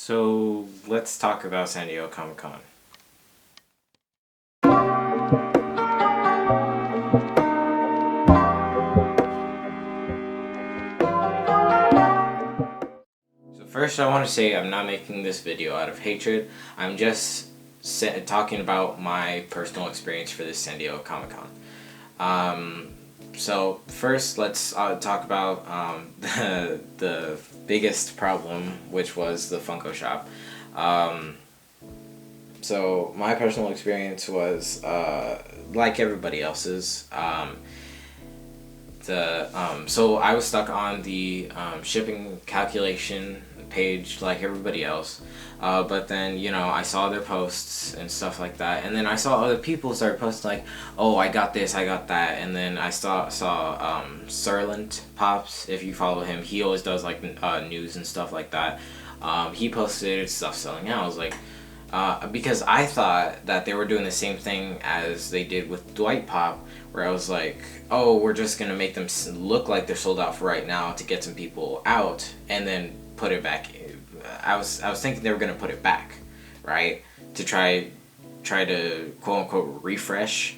So let's talk about San Diego Comic-Con. So first I want to say I'm not making this video out of hatred. I'm just talking about my personal experience for this San Diego Comic-Con. So first let's talk about the biggest problem, which was the Funko shop. So my personal experience was like everybody else's. So I was stuck on the shipping calculation page like everybody else, but then I saw their posts and stuff like that, and then I saw other people start posting like, oh, I got this, I got that, and then I saw Serlant Pops. If you follow him, he always does like news and stuff like that. He posted stuff selling out. I was like, because I thought that they were doing the same thing as they did with Dwight Pop, where I was like, oh, we're just gonna make them look like they're sold out for right now to get some people out, and then put it back. I was thinking they were gonna put it back, right, to try to quote unquote refresh,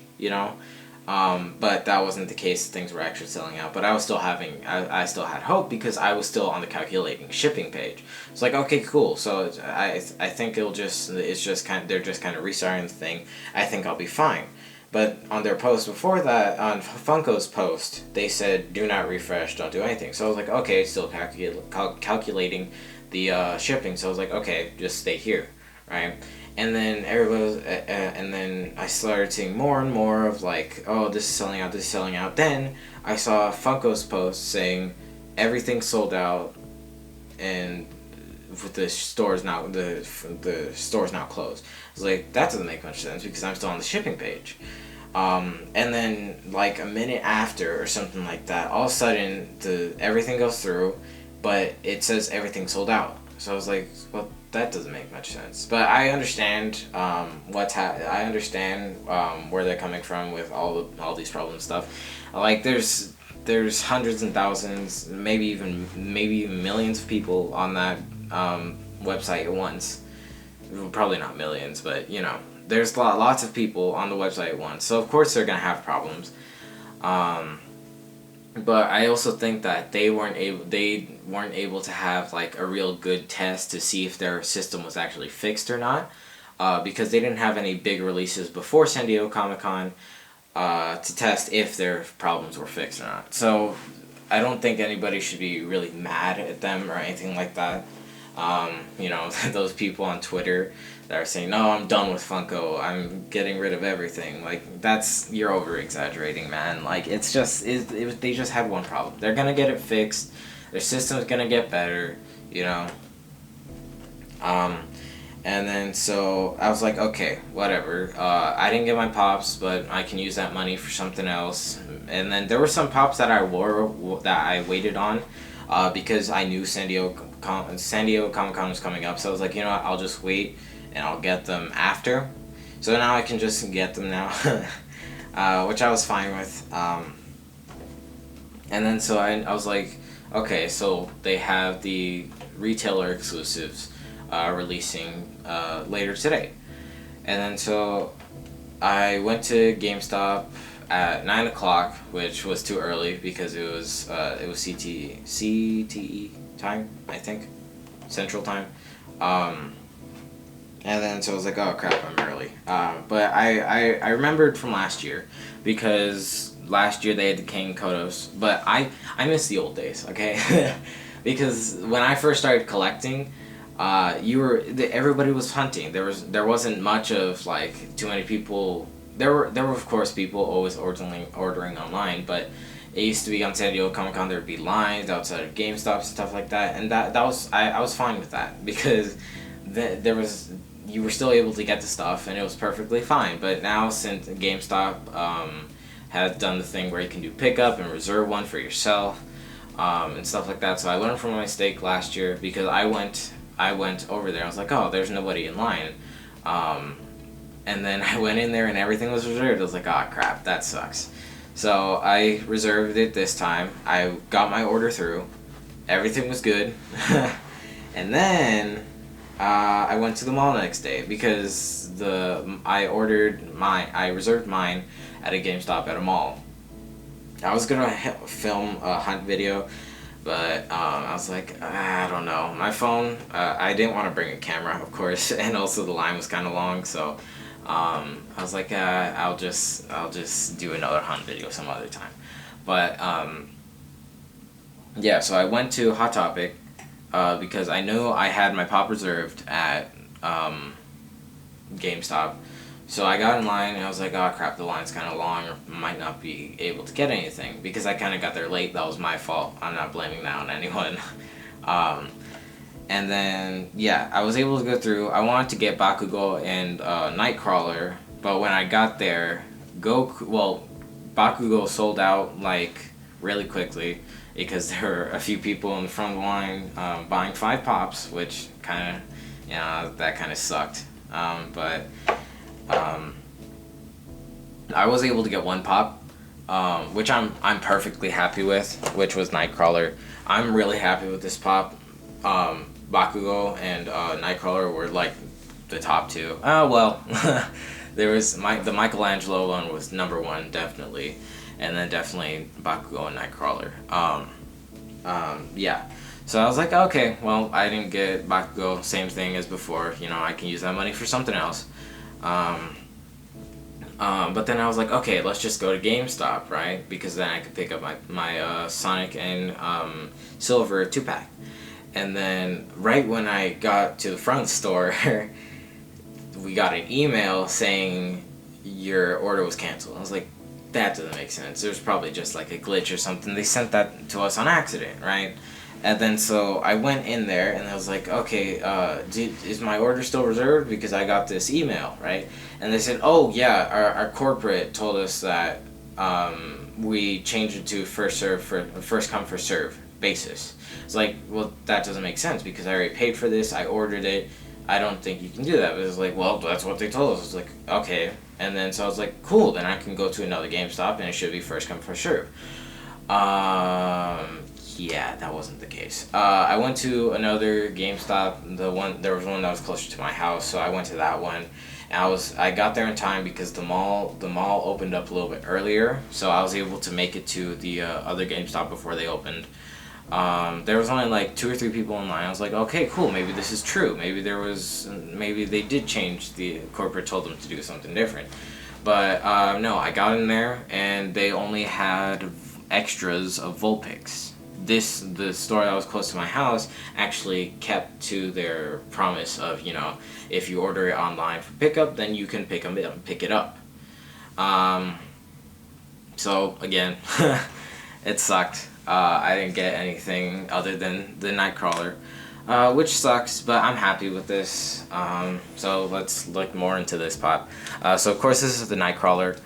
but that wasn't the case. Things were actually selling out, but I was still I still had hope because I was still on the calculating shipping page. It's like, okay, cool. So I think they're just kind of restarting the thing. I think I'll be fine. But on their post before that, on Funko's post, they said, do not refresh, don't do anything. So I was like, okay, it's still calculating the shipping. So I was like, okay, just stay here, right? And then and then I started seeing more and more of like, oh, this is selling out, this is selling out. Then I saw Funko's post saying everything's sold out, and with the stores now closed. I was like, that doesn't make much sense because I'm still on the shipping page. And then like a minute after or something like that, all of a sudden everything goes through, but it says everything sold out. So I was like, well, that doesn't make much sense. But I understand I understand where they're coming from with all these problems and stuff. Like there's hundreds and thousands, maybe even millions of people on that website at once. Well, probably not millions, but there's lots of people on the website at once. So of course they're gonna have problems. But I also think that they weren't able to have like a real good test to see if their system was actually fixed or not, because they didn't have any big releases before San Diego Comic-Con to test if their problems were fixed or not. So I don't think anybody should be really mad at them or anything like that. Those people on Twitter that are saying, no, I'm done with Funko, I'm getting rid of everything. Like, you're over exaggerating, man. Like, they just had one problem. They're gonna get it fixed. Their system's gonna get better, And then so I was like, okay, whatever. I didn't get my pops, but I can use that money for something else. And then there were some pops that I waited on, because I knew San Diego Comic-Con was coming up. So I was like, what, I'll just wait and I'll get them after. So now I can just get them now, which I was fine with. And then so I was like, okay, so they have the retailer exclusives releasing later today. And then so I went to GameStop at 9 o'clock, which was too early because it was CTE time, I think, Central Time. And then so I was like, oh crap, I'm early. But I remembered from last year, because last year they had the King Kodos, but I miss the old days, okay? Because when I first started collecting, everybody was hunting. There wasn't much of like too many people. There were of course people always ordering online, but it used to be on San Diego Comic-Con there would be lines outside of GameStop and stuff like that, and that was I was fine with that because you were still able to get the stuff and it was perfectly fine. But now since GameStop has done the thing where you can do pickup and reserve one for yourself and stuff like that, so I learned from my mistake last year because I went over there. I was like, oh, there's nobody in line. And then I went in there and everything was reserved. I was like, oh crap, that sucks. So I reserved it this time. I got my order through. Everything was good. And then I went to the mall next day because I reserved mine at a GameStop at a mall. I was gonna film a hunt video, but I was like, I don't know. My phone, I didn't want to bring a camera, of course, and also the line was kind of long, so I was like, I'll just do another hunt video some other time. But yeah, so I went to Hot Topic because I knew I had my pop reserved at GameStop. So I got in line and I was like, oh crap, the line's kind of long, or might not be able to get anything because I kind of got there late. That was my fault. I'm not blaming that on anyone. And then, yeah, I was able to go through. I wanted to get Bakugou and Nightcrawler, but when I got there, Bakugou sold out like really quickly because there were a few people in the front line buying 5 pops, which kind of, that kind of sucked. But I was able to get 1 pop, which I'm perfectly happy with, which was Nightcrawler. I'm really happy with this pop. Bakugou and Nightcrawler were like the top 2. There was the Michelangelo one was number 1 definitely, and then definitely Bakugou and Nightcrawler. Yeah. So I was like, okay, well, I didn't get Bakugou, same thing as before. I can use that money for something else. But then I was like, okay, let's just go to GameStop, right? Because then I could pick up my Sonic and Silver 2-pack. And then right when I got to the front store, we got an email saying your order was canceled. I was like, that doesn't make sense. There's probably just like a glitch or something. They sent that to us on accident, right? And then so I went in there and I was like, okay, is my order still reserved? Because I got this email, right? And they said, oh yeah, our corporate told us that we changed it to first come, first serve basis. It's like, well, that doesn't make sense because I already paid for this, I ordered it, I don't think you can do that. But it's like, well, that's what they told us. It's like, okay. And then so I was like, cool, then I can go to another GameStop and it should be first come, first serve. Yeah, that wasn't the case. I went to another GameStop. There was one that was closer to my house, so I went to that one. And I got there in time because the mall opened up a little bit earlier, so I was able to make it to the other GameStop before they opened. There was only like 2 or 3 people in line. I was like, okay, cool, maybe this is true. Maybe they did change. The corporate told them to do something different. But no, I got in there and they only had extras of Vulpix. The store that was close to my house actually kept to their promise of, if you order it online for pickup, then you can pick it up. So again, it sucked. I didn't get anything other than the Nightcrawler, which sucks, but I'm happy with this. So let's look more into this pop. So of course this is the Nightcrawler.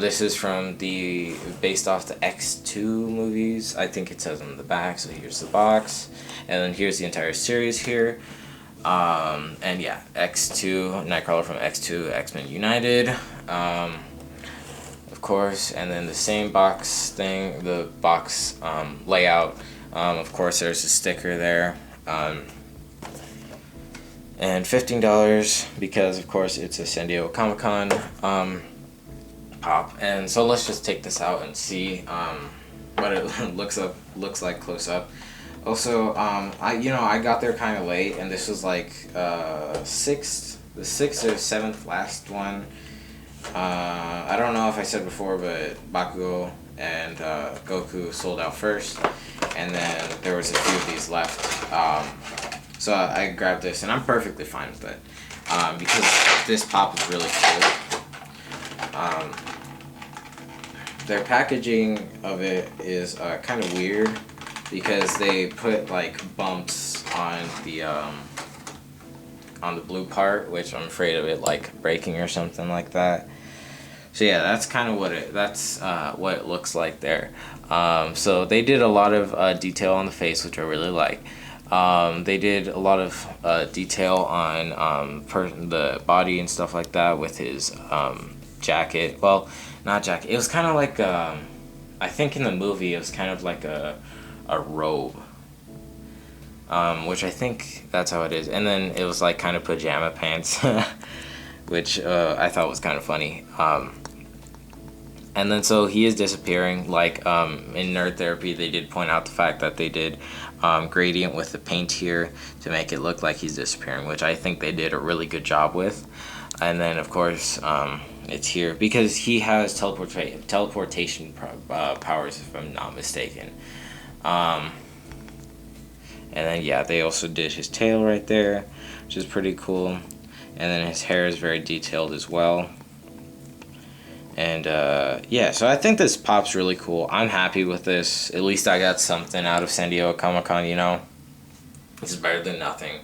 This is based off the X2 movies. I think it says on the back, so here's the box. And then here's the entire series here. And yeah, X2, Nightcrawler from X2, X-Men United. Of course, and then the same box thing, the box layout. Of course, there's a sticker there. And $15 because, of course, it's a San Diego Comic-Con pop. And so let's just take this out and see what it looks like close up. Also, I got there kind of late, and this was like the 6th or 7th last one. I don't know if I said before, but Bakugou and Goku sold out first, and then there was a few of these left. So I grabbed this, and I'm perfectly fine with it because this pop is really cool. Their packaging of it is kind of weird because they put like bumps on the blue part, which I'm afraid of it like breaking or something like that. So yeah, that's kind of what it looks like there. So they did a lot of detail on the face, which I really like. They did a lot of detail on the body and stuff like that with his jacket. Well, not jacket. It was kind of like I think in the movie it was kind of like a robe. which I think that's how it is. And then it was like kind of pajama pants, which I thought was kind of funny. And then so he is disappearing. Like in Nerd Therapy, they did point out the fact that they did gradient with the paint here to make it look like he's disappearing, which I think they did a really good job with. And then of course it's here because he has teleportation powers, if I'm not mistaken. And then yeah, they also did his tail right there, which is pretty cool. And then his hair is very detailed as well. And yeah, so I think this pop's really cool. I'm happy with this. At least I got something out of San Diego Comic-Con, you know. This is better than nothing.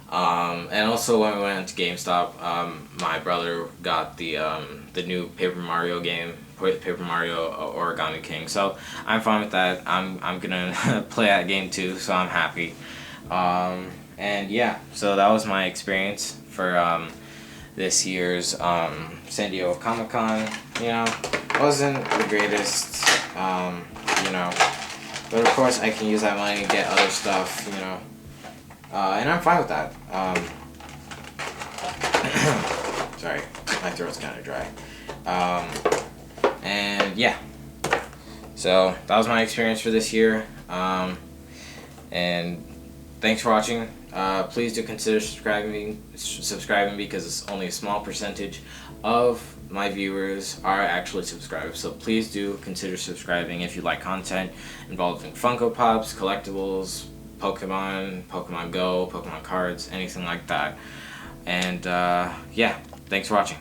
And also when we went to GameStop, my brother got the new Paper Mario game, Paper Mario Origami King. So I'm fine with that. I'm gonna play that game too, so I'm happy. And yeah, so that was my experience for this year's San Diego Comic-Con. You know, wasn't the greatest, you know, but of course I can use that money to get other stuff, you know, and I'm fine with that. Sorry, my throat's kind of dry. And yeah, so that was my experience for this year, and thanks for watching. Please do consider subscribing because it's only a small percentage of my viewers are actually subscribed. So please do consider subscribing if you like content involving Funko Pops, collectibles, Pokemon, Pokemon Go, Pokemon cards, anything like that. And yeah, thanks for watching.